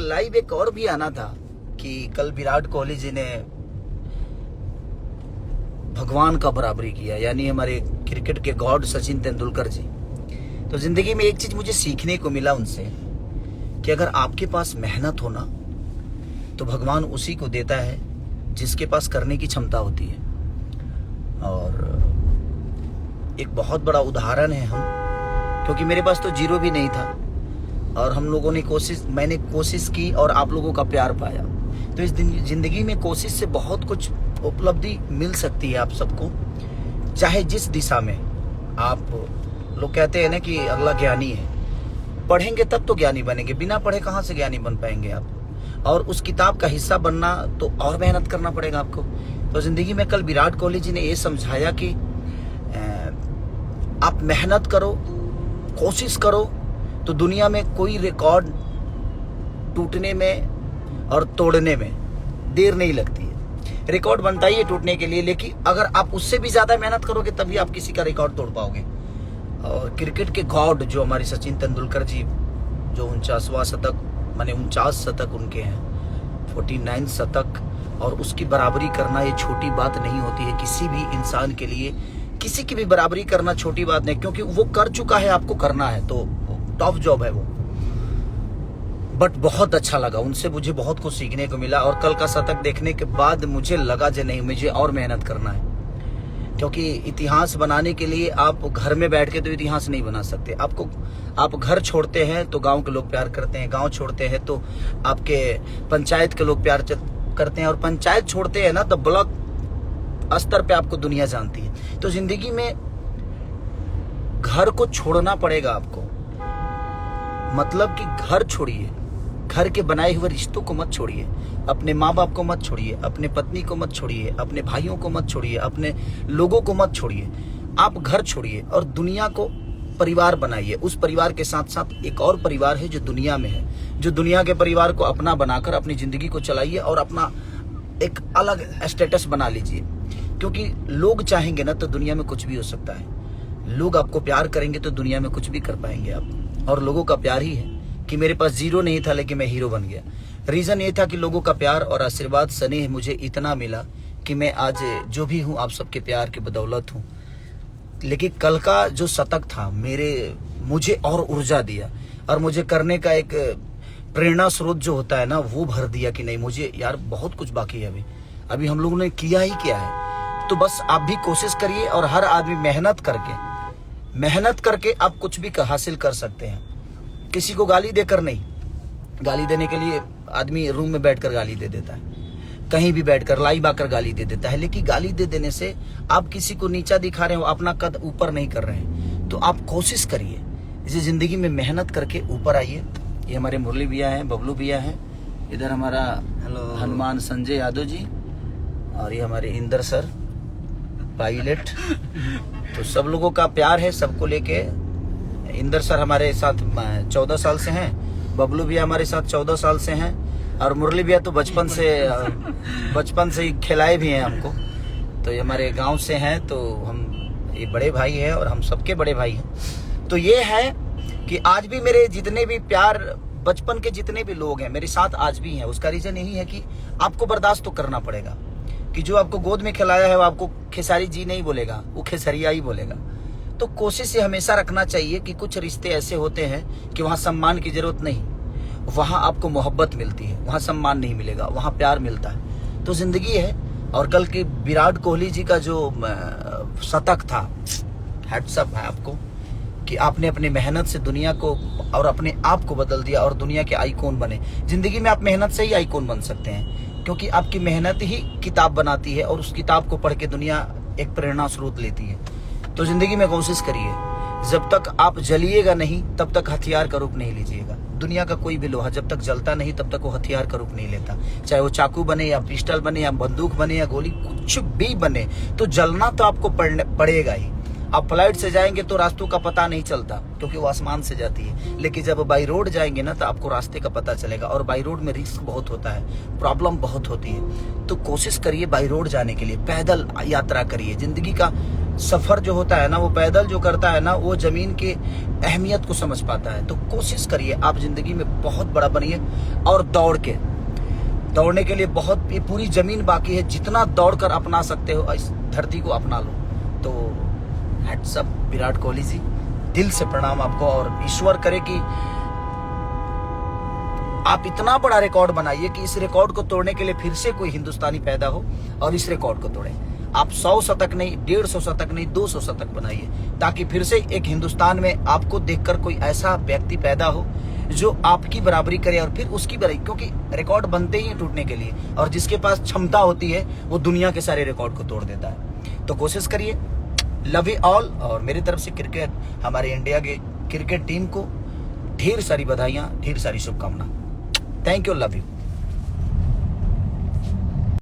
Live एक और भी आना था कि कल विराट कोहली जी ने भगवान का बराबरी किया, यानी हमारे क्रिकेट के गॉड सचिन तेंदुलकर जी। तो जिंदगी में एक चीज मुझे सीखने को मिला उनसे कि अगर आपके पास मेहनत हो ना तो भगवान उसी को देता है जिसके पास करने की क्षमता होती है। और एक बहुत बड़ा उदाहरण है हम, क्योंकि मेरे पास तो जीरो भी नहीं था और हम लोगों ने मैंने कोशिश की और आप लोगों का प्यार पाया। तो इस जिंदगी में कोशिश से बहुत कुछ उपलब्धि मिल सकती है आप सबको, चाहे जिस दिशा में आप। लोग कहते हैं ना कि अगला ज्ञानी है, पढ़ेंगे तब तो ज्ञानी बनेंगे, बिना पढ़े कहाँ से ज्ञानी बन पाएंगे आप। और उस किताब का हिस्सा बनना तो और मेहनत करना पड़ेगा आपको। तो जिंदगी में कल विराट कोहली जी ने ये समझाया कि आप मेहनत करो, कोशिश करो, तो दुनिया में कोई रिकॉर्ड टूटने में और तोड़ने में देर नहीं लगती है। रिकॉर्ड बनता ही है टूटने के लिए, लेकिन अगर आप उससे भी ज्यादा मेहनत करोगे तभी आप किसी का रिकॉर्ड तोड़ पाओगे। और क्रिकेट के गॉड जो हमारे सचिन तेंदुलकर जी, जो 49वां शतक, माने 49 शतक उनके हैं, 49 शतक, और उसकी बराबरी करना ये छोटी बात नहीं होती है किसी भी इंसान के लिए। किसी की भी बराबरी करना छोटी बात नहीं, क्योंकि वो कर चुका है, आपको करना है, तो टॉप जॉब है वो। बट बहुत अच्छा लगा उनसे, मुझे बहुत कुछ सीखने को मिला। और कल का शतक देखने के बाद मुझे लगा कि नहीं, मुझे और मेहनत करना है, क्योंकि इतिहास बनाने के लिए आप घर में बैठ के तो इतिहास नहीं बना सकते। आप घर छोड़ते हैं तो गांव के लोग प्यार करते हैं, गांव छोड़ते हैं तो आपके पंचायत के लोग प्यार करते हैं, और पंचायत छोड़ते हैं ना तो ब्लॉक स्तर पे आपको दुनिया जानती है। तो जिंदगी में घर को छोड़ना पड़ेगा आपको, मतलब कि घर छोड़िए, घर के बनाए हुए रिश्तों को मत छोड़िए, अपने माँ बाप को मत छोड़िए, अपने पत्नी को मत छोड़िए, अपने भाइयों को मत छोड़िए, अपने लोगों को मत छोड़िए। आप घर छोड़िए और दुनिया को परिवार बनाइए। उस परिवार के साथ साथ एक और परिवार है जो दुनिया में है, जो दुनिया के परिवार को अपना बनाकर अपनी जिंदगी को चलाइए और अपना एक अलग स्टेटस बना लीजिए। क्योंकि लोग चाहेंगे ना तो दुनिया में कुछ भी हो सकता है। लोग आपको प्यार करेंगे तो दुनिया में कुछ भी कर पाएंगे आप। और लोगों का प्यार ही है कि मेरे पास जीरो नहीं था लेकिन मैं हीरो बन गया। रीजन ये था कि लोगों का प्यार और आशीर्वाद स्नेह मुझे इतना मिला कि मैं आज जो भी हूँ आप सबके प्यार की बदौलत हूँ। लेकिन कल का जो शतक था मुझे और ऊर्जा दिया और मुझे करने का एक प्रेरणा स्रोत जो होता है ना वो भर दिया कि नहीं, मुझे यार बहुत कुछ बाकी है अभी हम लोगों ने किया ही क्या है। तो बस आप भी कोशिश करिए और हर आदमी मेहनत करके आप कुछ भी हासिल कर सकते हैं। किसी को गाली देकर नहीं, गाली देने के लिए आदमी रूम में बैठकर गाली दे देता है, कहीं भी बैठकर लाइव आकर गाली दे देता है, लेकिन गाली दे देने से आप किसी को नीचा दिखा रहे हो, अपना कद ऊपर नहीं कर रहे हैं। तो आप कोशिश करिए, इसे जिंदगी में मेहनत करके ऊपर आइए। ये हमारे मुरली भैया हैं, बबलू भैया हैं, इधर हमारा हनुमान संजय यादव जी, और ये हमारे इंदर सर पायलट। तो सब लोगों का प्यार है सबको लेके। इंदर सर हमारे साथ 14 साल से हैं, बबलू भैया हमारे साथ 14 साल से हैं, और मुरली भैया तो बचपन से ही खिलाए भी हैं हमको। तो ये हमारे गांव से हैं, तो हम ये बड़े भाई हैं और हम सबके बड़े भाई हैं। तो ये है कि आज भी मेरे जितने भी प्यार, बचपन के जितने भी लोग हैं मेरे साथ आज भी हैं। उसका रीजन यही है कि आपको बर्दाश्त तो करना पड़ेगा कि जो आपको गोद में खिलाया है वो आपको खेसारी जी नहीं बोलेगा, वो खेसरिया ही बोलेगा। तो कोशिश ये हमेशा रखना चाहिए कि कुछ रिश्ते ऐसे होते हैं कि वहाँ सम्मान की जरूरत नहीं, वहाँ आपको मोहब्बत मिलती है, वहाँ सम्मान नहीं मिलेगा, वहाँ प्यार मिलता है। तो जिंदगी है। और कल के विराट कोहली जी का जो शतक था, हैट्स अप है आपको कि आपने अपनी मेहनत से दुनिया को और अपने आप को बदल दिया और दुनिया के आइकॉन बने। जिंदगी में आप मेहनत से ही आइकॉन बन सकते हैं, क्योंकि आपकी मेहनत ही किताब बनाती है और उस किताब को पढ़ के दुनिया एक प्रेरणा स्रोत लेती है। तो जिंदगी में कोशिश करिए, जब तक आप जलिएगा नहीं तब तक हथियार का रूप नहीं लीजिएगा। दुनिया का कोई भी लोहा जब तक जलता नहीं तब तक वो हथियार का रूप नहीं लेता। चाहे वो चाकू बने या पिस्टल बने या बंदूक बने या गोली, कुछ भी बने, तो जलना तो आपको पड़ेगा ही। आप फ्लाइट से जाएंगे तो रास्तों का पता नहीं चलता क्योंकि वो आसमान से जाती है, लेकिन जब बाई रोड जाएंगे ना तो आपको रास्ते का पता चलेगा। और बाई रोड में रिस्क बहुत होता है, प्रॉब्लम बहुत होती है। तो कोशिश करिए बाई रोड जाने के लिए, पैदल यात्रा करिए। जिंदगी का सफर जो होता है ना, वो पैदल जो करता है ना, वो जमीन की अहमियत को समझ पाता है। तो कोशिश करिए आप जिंदगी में बहुत बड़ा बनिए, और दौड़ने के लिए बहुत, ये पूरी जमीन बाकी है, जितना दौड़कर अपना सकते हो इस धरती को अपना लो। तो हैट्स अप विराट कोहली जी, दिल से प्रणाम आपको, और ईश्वर करे कि आप इतना बड़ा रिकॉर्ड बनाइए कि इस रिकॉर्ड को तोड़ने के लिए फिर से कोई हिंदुस्तानी पैदा हो और इस रिकॉर्ड को तोड़े। आप 100 शतक नहीं, 150 शतक नहीं, 200 शतक बनाइए, ताकि फिर से एक हिंदुस्तान में आपको देखकर कोई ऐसा व्यक्ति पैदा हो जो आपकी बराबरी करे, और फिर उसकी बराबरी, क्योंकि रिकॉर्ड बनते ही टूटने के लिए, और जिसके पास क्षमता होती है वो दुनिया के सारे रिकॉर्ड को तोड़ देता है। तो कोशिश करिए। लव यू ऑल, और मेरी तरफ से क्रिकेट, हमारे इंडिया के क्रिकेट टीम को ढेर सारी बधाइयां, ढेर सारी शुभकामनाएं। Thank you, love you.